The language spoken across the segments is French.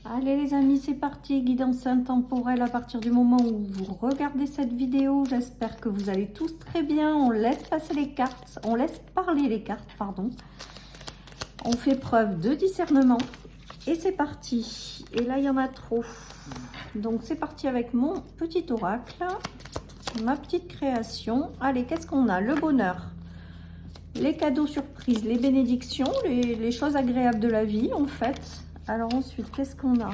Allez les amis, c'est parti, guidance intemporelle à partir du moment où vous regardez cette vidéo. J'espère que vous allez tous très bien. On laisse passer les cartes, on laisse parler les cartes, pardon. On fait preuve de discernement et c'est parti. Et là, il y en a trop. Donc c'est parti avec mon petit oracle, ma petite création. Allez, qu'est-ce qu'on a? Le bonheur, les cadeaux surprises, les bénédictions, les choses agréables de la vie en fait. Alors ensuite, qu'est-ce qu'on a?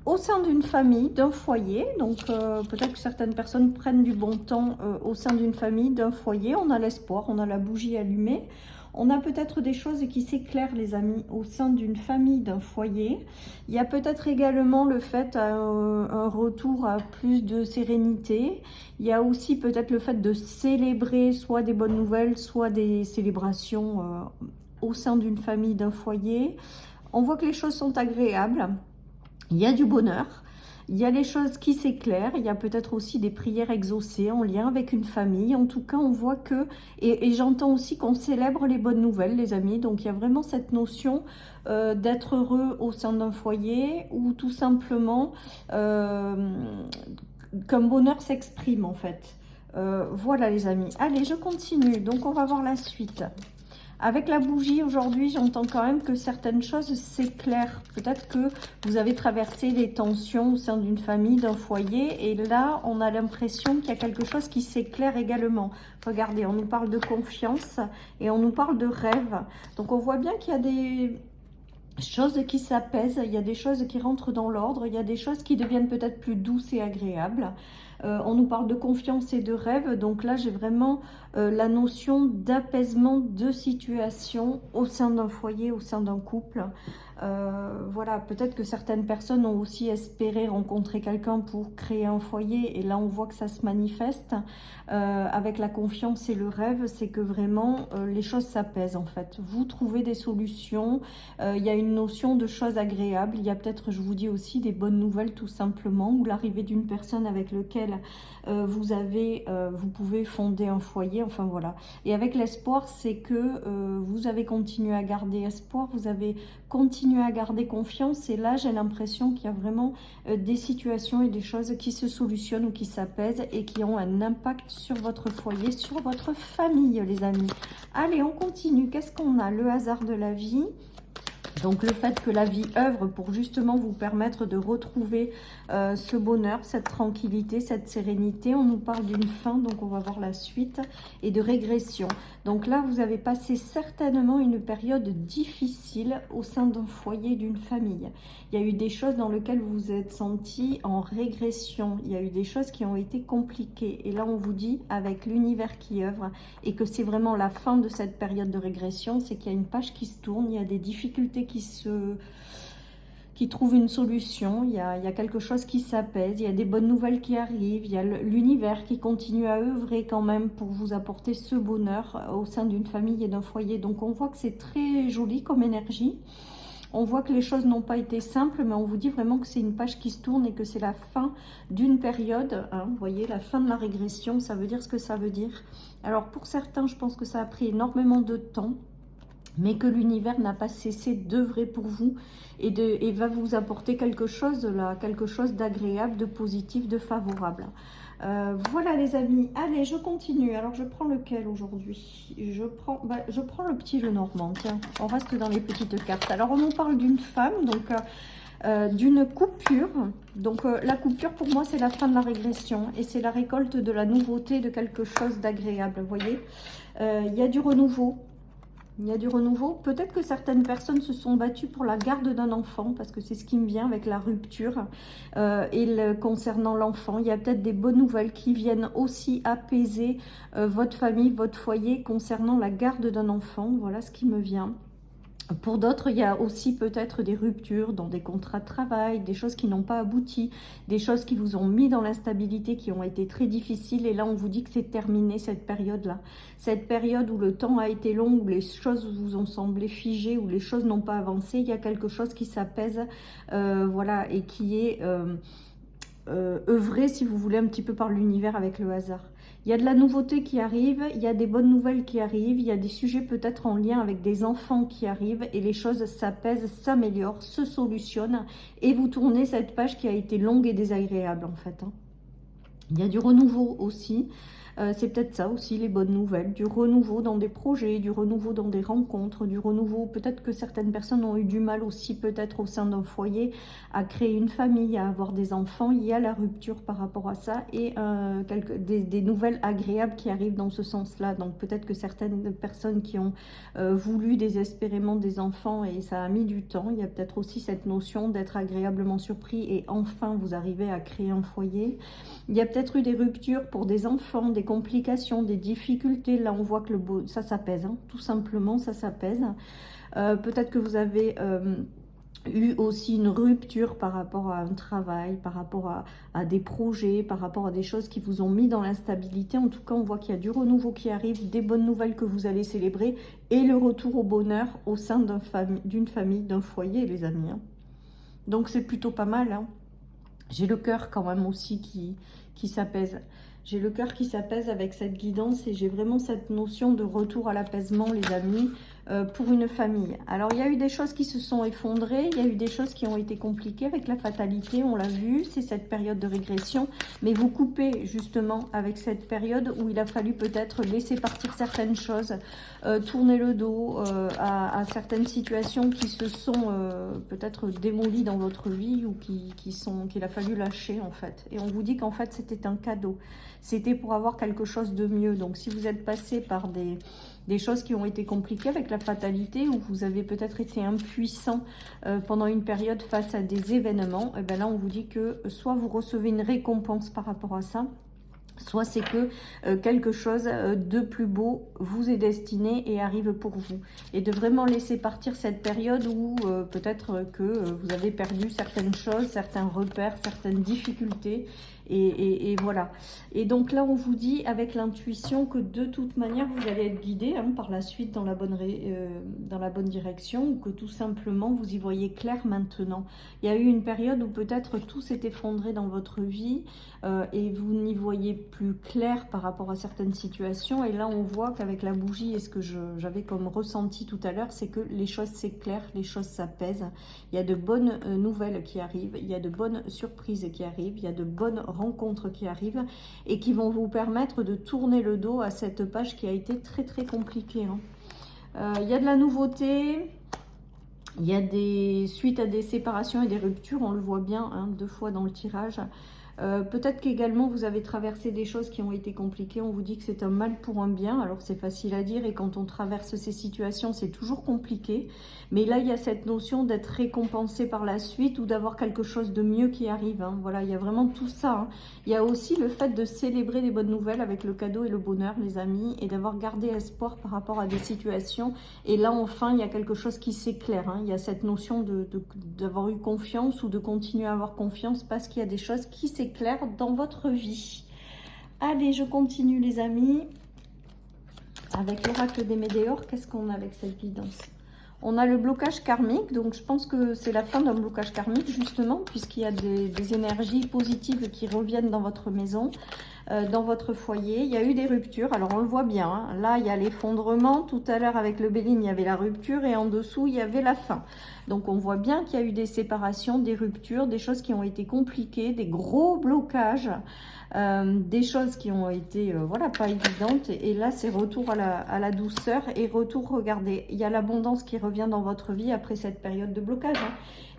Au sein d'une famille, d'un foyer, donc peut-être que certaines personnes prennent du bon temps au sein d'une famille, d'un foyer, on a l'espoir, on a la bougie allumée, on a peut-être des choses qui s'éclairent les amis au sein d'une famille, d'un foyer. Il y a peut-être également le fait un retour à plus de sérénité. Il y a aussi peut-être le fait de célébrer soit des bonnes nouvelles, soit des célébrations au sein d'une famille, d'un foyer. On voit que les choses sont agréables, il y a du bonheur, il y a les choses qui s'éclairent, il y a peut-être aussi des prières exaucées en lien avec une famille. En tout cas, on voit que, et j'entends aussi qu'on célèbre les bonnes nouvelles, les amis. Donc, il y a vraiment cette notion d'être heureux au sein d'un foyer ou tout simplement qu'un bonheur s'exprime en fait. Voilà les amis. Allez, je continue. Donc, on va voir la suite. Avec la bougie aujourd'hui, j'entends quand même que certaines choses s'éclairent. Peut-être que vous avez traversé des tensions au sein d'une famille, d'un foyer. Et là, on a l'impression qu'il y a quelque chose qui s'éclaire également. Regardez, on nous parle de confiance et on nous parle de rêve. Donc, on voit bien qu'il y a des choses qui s'apaisent, il y a des choses qui rentrent dans l'ordre, il y a des choses qui deviennent peut-être plus douces et agréables. On nous parle de confiance et de rêve, donc là j'ai vraiment la notion d'apaisement de situation au sein d'un foyer, au sein d'un couple. Voilà, peut-être que certaines personnes ont aussi espéré rencontrer quelqu'un pour créer un foyer et là on voit que ça se manifeste avec la confiance et le rêve, c'est que vraiment les choses s'apaisent en fait. Vous trouvez des solutions, il y a une notion de choses agréables, il y a peut-être, je vous dis aussi, des bonnes nouvelles tout simplement, ou l'arrivée d'une personne avec laquelle vous pouvez fonder un foyer, enfin voilà. Et avec l'espoir, c'est que vous avez continué à garder espoir, vous avez continué à garder confiance, et là j'ai l'impression qu'il y a vraiment des situations et des choses qui se solutionnent ou qui s'apaisent et qui ont un impact sur votre foyer, sur votre famille les amis. Allez, on continue. Qu'est-ce qu'on a? Le hasard de la vie. Donc le fait que la vie œuvre pour justement vous permettre de retrouver ce bonheur, cette tranquillité, cette sérénité. On nous parle d'une fin, donc on va voir la suite, et de régression. Donc là, vous avez passé certainement une période difficile au sein d'un foyer, d'une famille. Il y a eu des choses dans lesquelles vous vous êtes senti en régression. Il y a eu des choses qui ont été compliquées. Et là, on vous dit, avec l'univers qui œuvre, et que c'est vraiment la fin de cette période de régression, c'est qu'il y a une page qui se tourne, il y a des difficultés qui trouvent une solution, il y a quelque chose qui s'apaise, il y a des bonnes nouvelles qui arrivent, il y a l'univers qui continue à œuvrer quand même pour vous apporter ce bonheur au sein d'une famille et d'un foyer. Donc on voit que c'est très joli comme énergie. On voit que les choses n'ont pas été simples, mais on vous dit vraiment que c'est une page qui se tourne et que c'est la fin d'une période. Hein, vous voyez, la fin de la régression, ça veut dire ce que ça veut dire. Alors pour certains, je pense que ça a pris énormément de temps, mais que l'univers n'a pas cessé d'œuvrer pour vous et va vous apporter quelque chose là, quelque chose d'agréable, de positif, de favorable. Voilà les amis, allez je continue. Alors je prends lequel aujourd'hui? Je prends le petit Lenormand, tiens, on reste dans les petites cartes. Alors on nous parle d'une femme, donc d'une coupure. Donc la coupure pour moi c'est la fin de la régression et c'est la récolte de la nouveauté, de quelque chose d'agréable, vous voyez. Il y a du renouveau. Il y a du renouveau. Peut-être que certaines personnes se sont battues pour la garde d'un enfant, parce que c'est ce qui me vient avec la rupture. Concernant l'enfant, il y a peut-être des bonnes nouvelles qui viennent aussi apaiser votre famille, votre foyer, concernant la garde d'un enfant. Voilà ce qui me vient. Pour d'autres, il y a aussi peut-être des ruptures dans des contrats de travail, des choses qui n'ont pas abouti, des choses qui vous ont mis dans l'instabilité, qui ont été très difficiles. Et là, on vous dit que c'est terminé cette période-là. Cette période où le temps a été long, où les choses vous ont semblé figées, où les choses n'ont pas avancé. Il y a quelque chose qui s'apaise, voilà, et qui est œuvrer, si vous voulez, un petit peu par l'univers avec le hasard. Il y a de la nouveauté qui arrive, il y a des bonnes nouvelles qui arrivent, il y a des sujets peut-être en lien avec des enfants qui arrivent et les choses s'apaisent, s'améliorent, se solutionnent et vous tournez cette page qui a été longue et désagréable en fait. Hein. Il y a du renouveau aussi. C'est peut-être ça aussi, les bonnes nouvelles, du renouveau dans des projets, du renouveau dans des rencontres, du renouveau, peut-être que certaines personnes ont eu du mal aussi, peut-être au sein d'un foyer, à créer une famille, à avoir des enfants. Il y a la rupture par rapport à ça et des nouvelles agréables qui arrivent dans ce sens-là. Donc peut-être que certaines personnes qui ont voulu désespérément des enfants et ça a mis du temps, il y a peut-être aussi cette notion d'être agréablement surpris et enfin vous arrivez à créer un foyer. Il y a peut-être eu des ruptures pour des enfants, des complications, des difficultés. Là, on voit que ça s'apaise, hein. Tout simplement, ça s'apaise. Peut-être que vous avez eu aussi une rupture par rapport à un travail, par rapport à des projets, par rapport à des choses qui vous ont mis dans l'instabilité. En tout cas, on voit qu'il y a du renouveau qui arrive, des bonnes nouvelles que vous allez célébrer et le retour au bonheur au sein d'une famille, d'un foyer, les amis. Hein. Donc, c'est plutôt pas mal, hein. J'ai le cœur quand même aussi qui s'apaise. J'ai le cœur qui s'apaise avec cette guidance et j'ai vraiment cette notion de retour à l'apaisement, les amis, pour une famille. Alors, il y a eu des choses qui se sont effondrées, il y a eu des choses qui ont été compliquées avec la fatalité, on l'a vu, c'est cette période de régression. Mais vous coupez justement avec cette période où il a fallu peut-être laisser partir certaines choses, tourner le dos à certaines situations qui se sont peut-être démolies dans votre vie ou qu'il a fallu lâcher en fait. Et on vous dit qu'en fait c'était un cadeau. C'était pour avoir quelque chose de mieux. Donc si vous êtes passé par des choses qui ont été compliquées avec la fatalité ou vous avez peut-être été impuissant pendant une période face à des événements, et bien là on vous dit que soit vous recevez une récompense par rapport à ça, soit c'est que quelque chose de plus beau vous est destiné et arrive pour vous. Et de vraiment laisser partir cette période où peut-être que vous avez perdu certaines choses, certains repères, certaines difficultés. Et voilà. Et donc là, on vous dit avec l'intuition que de toute manière, vous allez être guidé hein, par la suite dans la bonne direction ou que tout simplement, vous y voyez clair maintenant. Il y a eu une période où peut-être tout s'est effondré dans votre vie et vous n'y voyez plus clair par rapport à certaines situations. Et là, on voit qu'avec la bougie et ce que j'avais comme ressenti tout à l'heure, c'est que les choses s'éclairent, les choses s'apaisent. Il y a de bonnes nouvelles qui arrivent, il y a de bonnes surprises qui arrivent, il y a de bonnes rencontres qui arrivent et qui vont vous permettre de tourner le dos à cette page qui a été très très compliquée. Hein. Il y a de la nouveauté, il y a suite à des séparations et des ruptures, on le voit bien hein, 2 fois dans le tirage. Peut-être qu'également vous avez traversé des choses qui ont été compliquées, on vous dit que c'est un mal pour un bien, alors c'est facile à dire et quand on traverse ces situations c'est toujours compliqué, mais là il y a cette notion d'être récompensé par la suite ou d'avoir quelque chose de mieux qui arrive, hein. Voilà, il y a vraiment tout ça, hein. Il y a aussi le fait de célébrer des bonnes nouvelles avec le cadeau et le bonheur les amis et d'avoir gardé espoir par rapport à des situations et là enfin il y a quelque chose qui s'éclaire, hein. Il y a cette notion d'avoir eu confiance ou de continuer à avoir confiance parce qu'il y a des choses qui s'éclairent dans votre vie. Allez, je continue les amis. Avec l'oracle des Médéors, qu'est-ce qu'on a avec cette guidance? On a le blocage karmique, donc je pense que c'est la fin d'un blocage karmique justement, puisqu'il y a des énergies positives qui reviennent dans votre maison, dans votre foyer. Il y a eu des ruptures, alors on le voit bien, hein. Là il y a l'effondrement, tout à l'heure avec le Béline il y avait la rupture et en dessous il y avait la fin. Donc on voit bien qu'il y a eu des séparations, des ruptures, des choses qui ont été compliquées, des gros blocages. Des choses qui ont été voilà pas évidentes et là c'est retour à la douceur et retour, regardez, il y a l'abondance qui revient dans votre vie après cette période de blocage hein.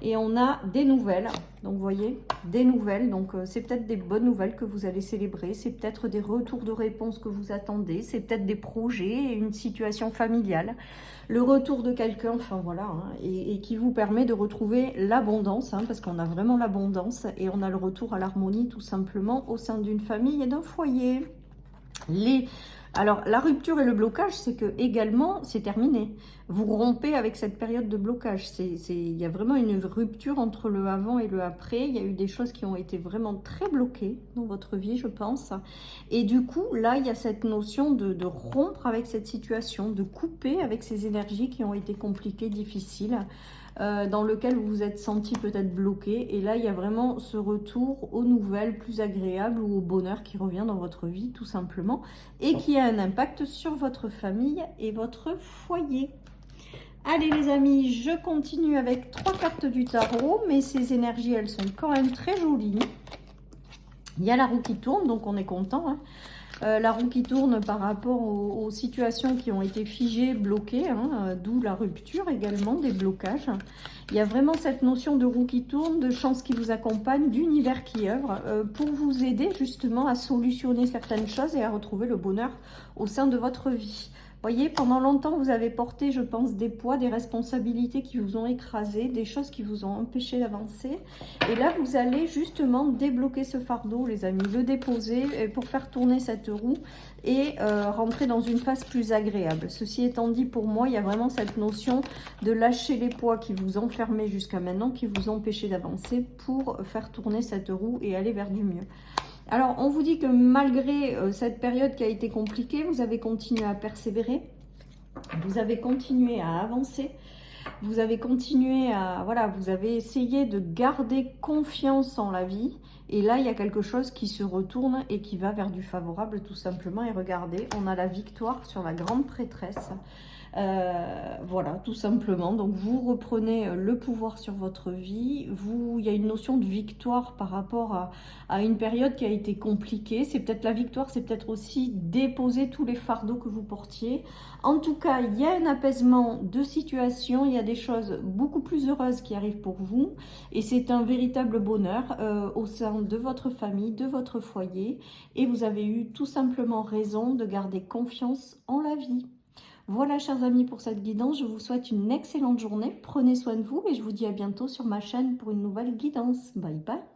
Et on a des nouvelles, donc vous voyez des nouvelles, donc c'est peut-être des bonnes nouvelles que vous allez célébrer, c'est peut-être des retours de réponse que vous attendez, c'est peut-être des projets, une situation familiale, le retour de quelqu'un, enfin voilà hein, et qui vous permet de retrouver l'abondance hein, parce qu'on a vraiment l'abondance et on a le retour à l'harmonie tout simplement au sein d'une famille et d'un foyer. Alors, la rupture et le blocage, c'est que également, c'est terminé. Vous rompez avec cette période de blocage. Il y a vraiment une rupture entre le avant et le après. Il y a eu des choses qui ont été vraiment très bloquées dans votre vie, je pense. Et du coup, là, il y a cette notion de rompre avec cette situation, de couper avec ces énergies qui ont été compliquées, difficiles. dans lequel vous vous êtes senti peut-être bloqué. Et là, il y a vraiment ce retour aux nouvelles plus agréables ou au bonheur qui revient dans votre vie, tout simplement, et qui a un impact sur votre famille et votre foyer. Allez les amis, je continue avec 3 cartes du tarot, mais ces énergies, elles sont quand même très jolies. Il y a la roue qui tourne, donc on est content, hein. La roue qui tourne par rapport aux situations qui ont été figées, bloquées, hein, d'où la rupture également, des blocages. Il y a vraiment cette notion de roue qui tourne, de chance qui vous accompagne, d'univers qui œuvre pour vous aider justement à solutionner certaines choses et à retrouver le bonheur au sein de votre vie. Voyez, pendant longtemps, vous avez porté, je pense, des poids, des responsabilités qui vous ont écrasé, des choses qui vous ont empêché d'avancer. Et là, vous allez justement débloquer ce fardeau, les amis, le déposer pour faire tourner cette roue et rentrer dans une phase plus agréable. Ceci étant dit, pour moi, il y a vraiment cette notion de lâcher les poids qui vous enfermaient jusqu'à maintenant, qui vous empêchaient d'avancer pour faire tourner cette roue et aller vers du mieux. Alors, on vous dit que malgré cette période qui a été compliquée, vous avez continué à persévérer, vous avez continué à avancer, vous avez continué à... Voilà, vous avez essayé de garder confiance en la vie. Et là, il y a quelque chose qui se retourne et qui va vers du favorable, tout simplement. Et regardez, on a la victoire sur la grande prêtresse. Voilà, tout simplement. Donc, vous reprenez le pouvoir sur votre vie. Il y a une notion de victoire par rapport à une période qui a été compliquée. C'est peut-être la victoire, c'est peut-être aussi déposer tous les fardeaux que vous portiez. En tout cas, il y a un apaisement de situation. Il y a des choses beaucoup plus heureuses qui arrivent pour vous. Et c'est un véritable bonheur au sein de votre famille, de votre foyer. Et vous avez eu tout simplement raison de garder confiance en la vie. Voilà, chers amis, pour cette guidance. Je vous souhaite une excellente journée. Prenez soin de vous et je vous dis à bientôt sur ma chaîne pour une nouvelle guidance. Bye bye.